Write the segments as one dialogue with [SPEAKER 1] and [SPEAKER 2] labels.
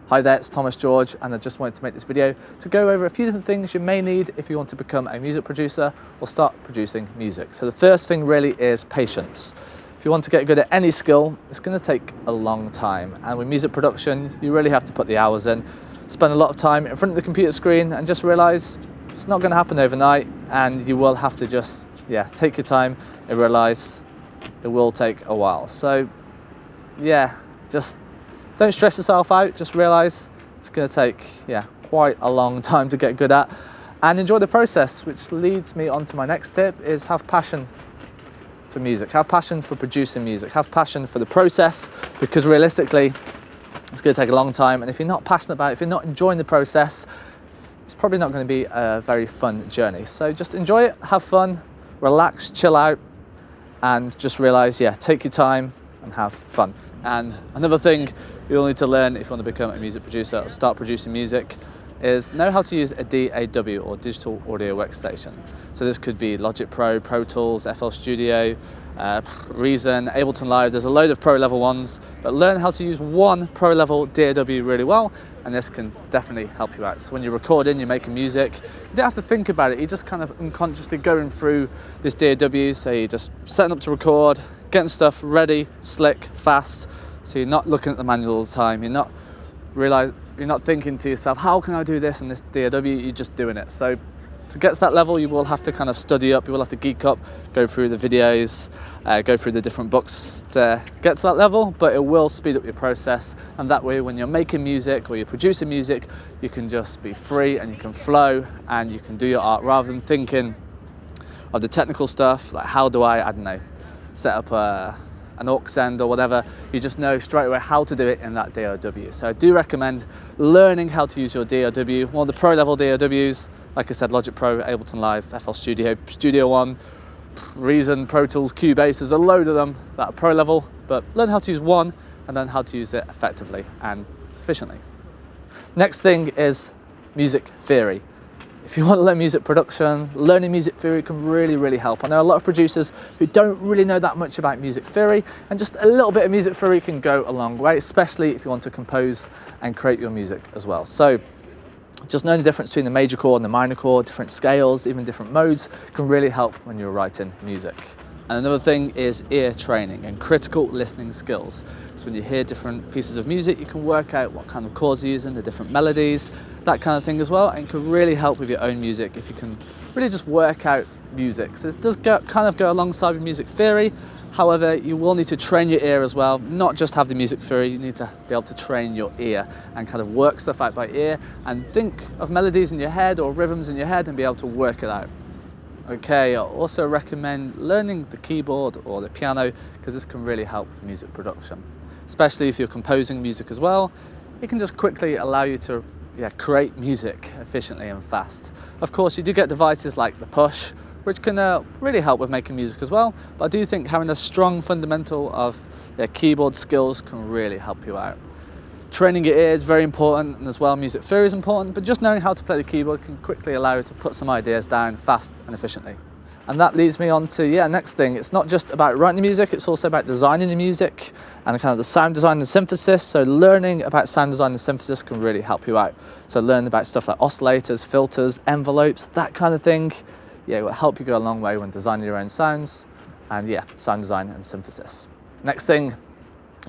[SPEAKER 1] Hi there, it's Thomas George, and I just wanted to make this video to go over a few different things you may need if you want to become a music producer or start producing music. So the first thing really is patience. If you want to get good at any skill, it's going to take a long time. And with music production, you really have to put the hours in, spend a lot of time in front of the computer screen and just realize it's not going to happen overnight, and you will have to just, take your time and realize it will take a while. So just don't stress yourself out, just realize it's going to take quite a long time to get good at, and enjoy the process, which leads me on to my next tip is have passion for music, have passion for producing music, have passion for the process, because realistically it's going to take a long time, and if you're not passionate about it, if you're not enjoying the process, it's probably not going to be a very fun journey. So just enjoy it, have fun, relax, chill out, and just realize, take your time and have fun. And another thing you'll need to learn if you want to become a music producer or start producing music is know how to use a DAW or digital audio workstation. So this could be Logic Pro, Pro Tools, FL Studio, Reason, Ableton Live. There's a load of pro level ones, but learn how to use one pro level DAW really well, and this can definitely help you out. So when you're recording, you're making music, you don't have to think about it. You're just kind of unconsciously going through this DAW. So you're just setting up to record, getting stuff ready, slick, fast. So you're not looking at the manual all the time. You're not thinking to yourself, how can I do this in this DAW? You're just doing it. So to get to that level, you will have to kind of study up, you will have to geek up, go through the videos, go through the different books to get to that level, but it will speed up your process. And that way, when you're making music or you're producing music, you can just be free and you can flow and you can do your art rather than thinking of the technical stuff, like how do I don't know, set up an aux send or whatever. You just know straight away how to do it in that DAW. So I do recommend learning how to use your DAW. One of the pro level DAWs, like I said, Logic Pro, Ableton Live, FL Studio, Studio One, Reason, Pro Tools, Cubase, there's a load of them that are pro level, but learn how to use one and learn how to use it effectively and efficiently. Next thing is music theory. If you want to learn music production, learning music theory can really, really help. I know a lot of producers who don't really know that much about music theory, and just a little bit of music theory can go a long way, especially if you want to compose and create your music as well. So just knowing the difference between the major chord and the minor chord, different scales, even different modes, can really help when you're writing music. And another thing is ear training and critical listening skills. So when you hear different pieces of music, you can work out what kind of chords you're using, the different melodies, that kind of thing as well, and it can really help with your own music if you can really just work out music. So this does kind of go alongside with music theory. However, you will need to train your ear as well, not just have the music theory, you need to be able to train your ear and kind of work stuff out by ear and think of melodies in your head or rhythms in your head and be able to work it out. Okay, I also recommend learning the keyboard or the piano, because this can really help with music production. Especially if you're composing music as well, it can just quickly allow you to create music efficiently and fast. Of course, you do get devices like the Push, which can really help with making music as well, but I do think having a strong fundamental of keyboard skills can really help you out. Training your ear is very important, and as well music theory is important, but just knowing how to play the keyboard can quickly allow you to put some ideas down fast and efficiently. And that leads me on to next thing. It's not just about writing the music, it's also about designing the music and kind of the sound design and synthesis. So learning about sound design and synthesis can really help you out. So learn about stuff like oscillators, filters, envelopes, that kind of thing. It will help you go a long way when designing your own sounds, and sound design and synthesis. Next thing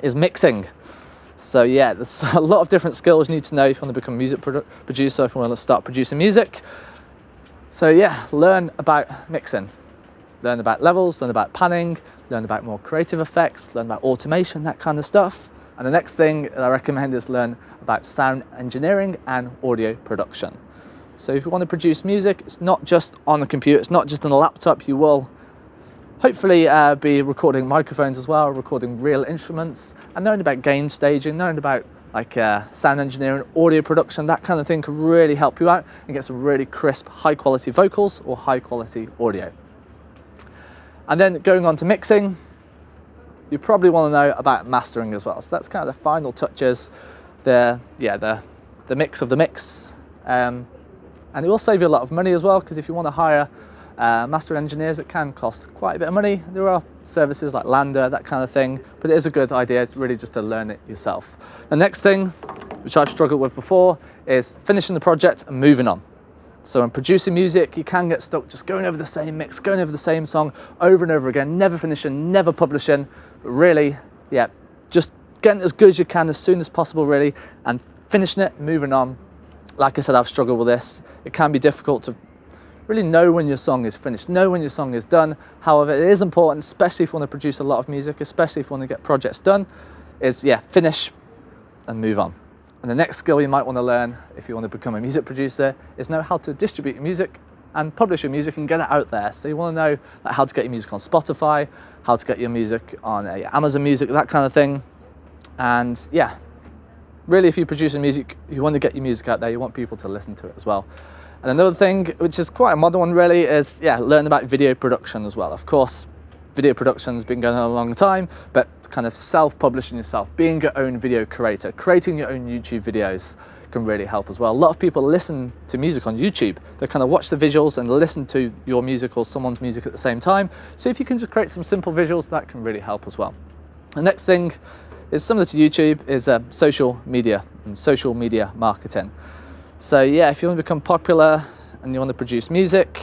[SPEAKER 1] is mixing. So there's a lot of different skills you need to know if you want to become a music producer, if you want to start producing music. So learn about mixing, learn about levels, learn about panning, learn about more creative effects, learn about automation, that kind of stuff. And the next thing that I recommend is learn about sound engineering and audio production. So if you want to produce music, it's not just on a computer, it's not just on a laptop. You will hopefully be recording microphones as well, recording real instruments, and knowing about gain staging, knowing about sound engineering, audio production, that kind of thing can really help you out and get some really crisp, high quality vocals or high quality audio. And then going on to mixing, you probably want to know about mastering as well. So that's kind of the final touches, the mix of the mix. And it will save you a lot of money as well, because if you want to hire master engineers, it can cost quite a bit of money. There are services like Lander, that kind of thing, but it is a good idea really just to learn it yourself. The next thing which I've struggled with before, is finishing the project and moving on. So when producing music, you can get stuck just going over the same mix, going over the same song over and over again, never finishing, never publishing, but really, yeah, just getting as good as you can as soon as possible really, and finishing it, moving on. Like I said, I've struggled with this. It can be difficult to really know when your song is finished, know when your song is done. However, it is important, especially if you want to produce a lot of music, especially if you want to get projects done, is yeah, finish and move on. And the next skill you might want to learn if you want to become a music producer is know how to distribute your music and publish your music and get it out there. So you want to know like, how to get your music on Spotify, how to get your music on Amazon Music, that kind of thing. And yeah, really if you're producing music, you want to get your music out there, you want people to listen to it as well. And another thing, which is quite a modern one really, is yeah, learn about video production as well. Of course, video production's been going on a long time, but kind of self-publishing yourself, being your own video creator, creating your own YouTube videos can really help as well. A lot of people listen to music on YouTube. They kind of watch the visuals and listen to your music or someone's music at the same time. So if you can just create some simple visuals, that can really help as well. The next thing is similar to YouTube, is social media and social media marketing. So yeah, if you want to become popular and you want to produce music,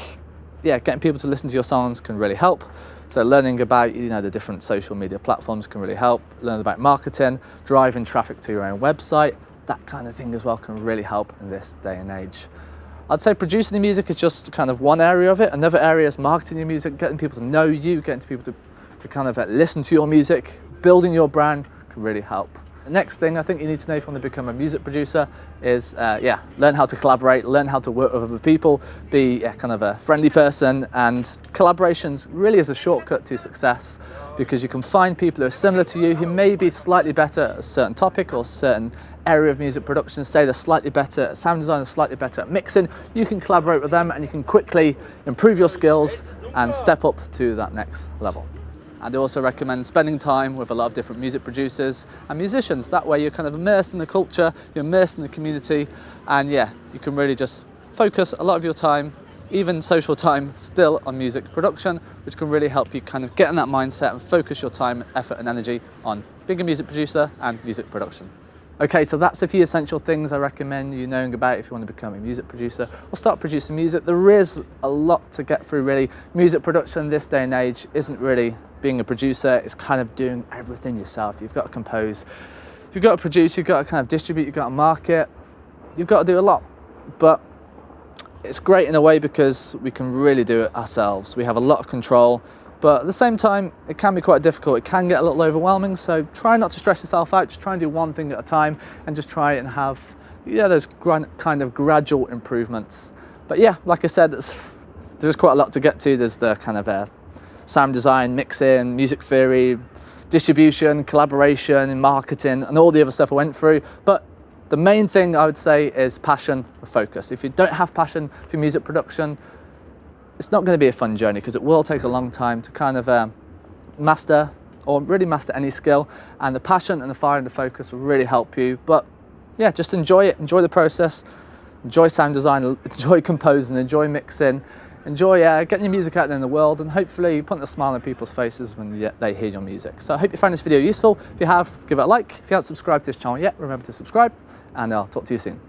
[SPEAKER 1] yeah, getting people to listen to your songs can really help. So learning about, you know, the different social media platforms can really help. Learn about marketing, driving traffic to your own website, that kind of thing as well can really help in this day and age. I'd say producing the music is just kind of one area of it. Another area is marketing your music, getting people to know you, getting people to kind of listen to your music, building your brand can really help. The next thing I think you need to know if you want to become a music producer is, yeah, learn how to collaborate, learn how to work with other people, be kind of a friendly person, and collaborations really is a shortcut to success because you can find people who are similar to you, who may be slightly better at a certain topic or certain area of music production. Say they're slightly better at sound design, or slightly better at mixing. You can collaborate with them and you can quickly improve your skills and step up to that next level. I'd also recommend spending time with a lot of different music producers and musicians. That way you're kind of immersed in the culture, you're immersed in the community, and yeah, you can really just focus a lot of your time, even social time, still on music production, which can really help you kind of get in that mindset and focus your time, effort and energy on being a music producer and music production. Okay, so that's a few essential things I recommend you knowing about if you want to become a music producer or start producing music. There is a lot to get through really. Music production this day and age isn't really being a producer, it's kind of doing everything yourself. You've got to compose, you've got to produce, you've got to kind of distribute, you've got to market, you've got to do a lot. But it's great in a way because we can really do it ourselves. We have a lot of control. But at the same time, it can be quite difficult. It can get a little overwhelming. So try not to stress yourself out. Just try and do one thing at a time and just try and have, yeah, those kind of gradual improvements. But yeah, like I said, there's quite a lot to get to. There's the kind of sound design, mixing, music theory, distribution, collaboration, and marketing, and all the other stuff I went through. But the main thing I would say is passion and focus. If you don't have passion for music production, it's not going to be a fun journey because it will take a long time to kind of master or really master any skill, and the passion and the fire and the focus will really help you. But yeah, just enjoy it, enjoy the process, enjoy sound design, enjoy composing, enjoy mixing, enjoy getting your music out there in the world, and hopefully putting a smile on people's faces when they hear your music. So I hope you found this video useful. If you have, give it a like. If you haven't subscribed to this channel yet, remember to subscribe, and I'll talk to you soon.